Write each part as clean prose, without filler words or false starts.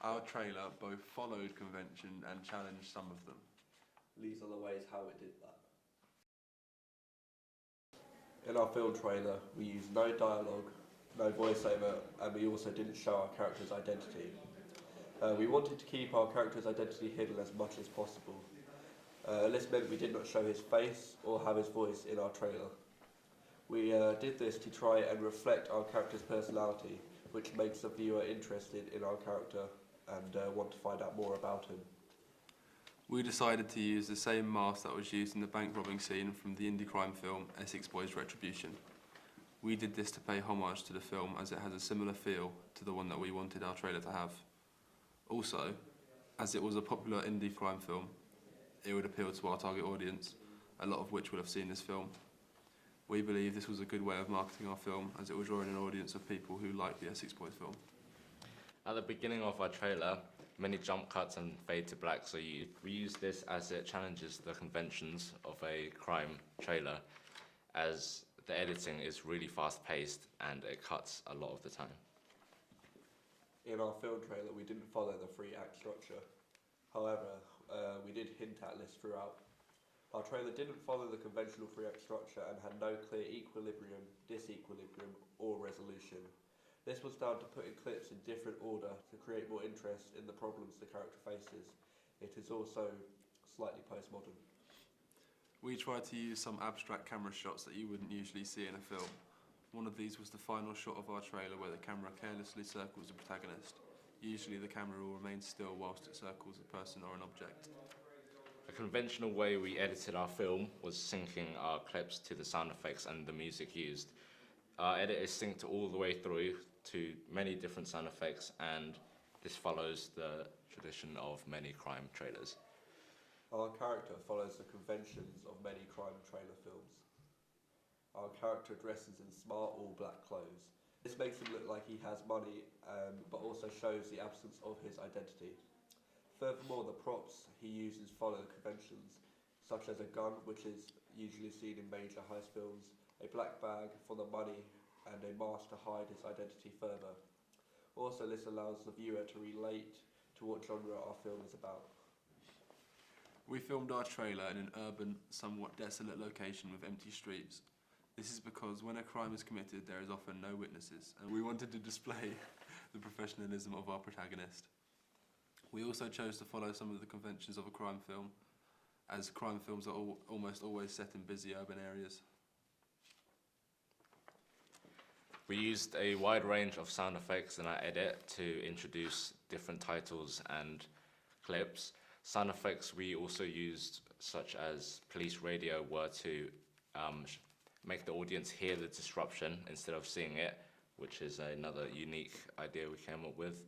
Our trailer both followed convention and challenged some of them. These are the ways how it did that. In our film trailer, we used no dialogue, no voiceover, and we also didn't show our character's identity. We wanted to keep our character's identity hidden as much as possible. This meant we did not show his face or have his voice in our trailer. We did this to try and reflect our character's personality, which makes the viewer interested in our character and want to find out more about him. We decided to use the same mask that was used in the bank robbing scene from the indie crime film Essex Boys Retribution. We did this to pay homage to the film as it has a similar feel to the one that we wanted our trailer to have. Also, as it was a popular indie crime film, it would appeal to our target audience, a lot of which would have seen this film. We believe this was a good way of marketing our film as it would draw in an audience of people who like the Essex Boys film. At the beginning of our trailer, many jump cuts and fade to black, so we use this as it challenges the conventions of a crime trailer, as the editing is really fast-paced and it cuts a lot of the time. In our film trailer, we didn't follow the three-act structure. However, we did hint at this throughout. Our trailer didn't follow the conventional three-act structure and had no clear equilibrium, disequilibrium, or resolution. This was down to putting clips in different order to create more interest in the problems the character faces. It is also slightly postmodern. We tried to use some abstract camera shots that you wouldn't usually see in a film. One of these was the final shot of our trailer where the camera carelessly circles the protagonist. Usually the camera will remain still whilst it circles a person or an object. A conventional way we edited our film was syncing our clips to the sound effects and the music used. Our edit is synced all the way through to many different sound effects, and this follows the tradition of many crime trailers. Our character follows the conventions of many crime trailer films. Our character dresses in smart all-black clothes. This makes him look like he has money, but also shows the absence of his identity. Furthermore, the props he uses follow conventions, such as a gun, which is usually seen in major heist films, a black bag for the money, and a mask to hide his identity further. Also, this allows the viewer to relate to what genre our film is about. We filmed our trailer in an urban, somewhat desolate location with empty streets. This is because when a crime is committed, there is often no witnesses, and we wanted to display the professionalism of our protagonist. We also chose to follow some of the conventions of a crime film, as crime films are almost always set in busy urban areas. We used a wide range of sound effects in our edit to introduce different titles and clips. Sound effects we also used, such as police radio, were to make the audience hear the disruption instead of seeing it, which is another unique idea we came up with.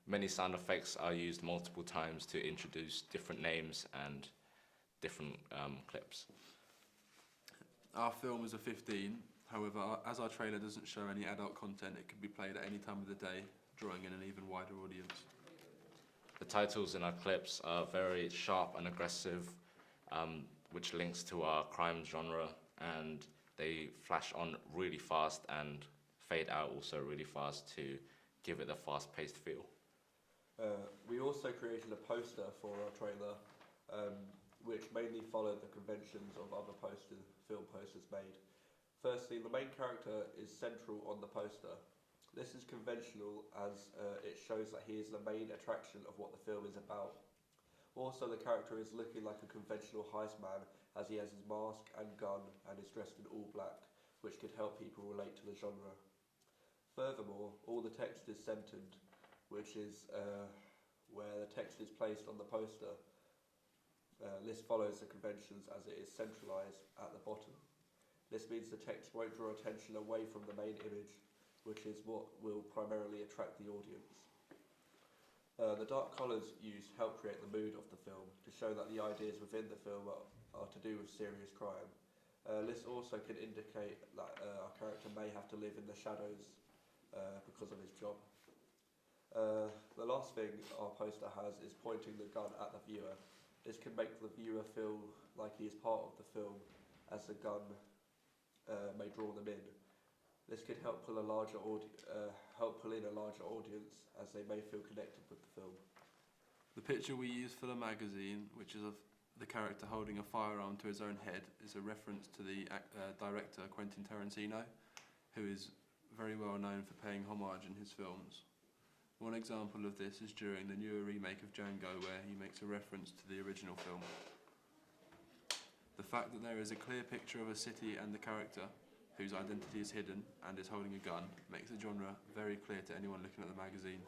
Many sound effects are used multiple times to introduce different names and different clips. Our film is a 15, however, as our trailer doesn't show any adult content, it can be played at any time of the day, drawing in an even wider audience. The titles in our clips are very sharp and aggressive, which links to our crime genre, and they flash on really fast and fade out also really fast to give it a fast-paced feel. We also created a poster for our trailer, which mainly followed the conventions of other film posters made. Firstly, the main character is central on the poster. This is conventional as it shows that he is the main attraction of what the film is about. Also, the character is looking like a conventional heist man as he has his mask and gun and is dressed in all black, which could help people relate to the genre. Furthermore, all the text is centered, which is where the text is placed on the poster. This follows the conventions as it is centralized at the bottom. This means the text won't draw attention away from the main image, which is what will primarily attract the audience. The dark colours used help create the mood of the film to show that the ideas within the film are to do with serious crime. This also can indicate that our character may have to live in the shadows because of his job. The last thing our poster has is pointing the gun at the viewer. This can make the viewer feel like he is part of the film, as the gun may draw them in. This could help pull a larger help pull in a larger audience as they may feel connected with the film. The picture we use for the magazine, which is of the character holding a firearm to his own head, is a reference to the director Quentin Tarantino, who is very well known for paying homage in his films. One example of this is during the newer remake of Django, where he makes a reference to the original film. The fact that there is a clear picture of a city and the character, whose identity is hidden and is holding a gun, makes the genre very clear to anyone looking at the magazine.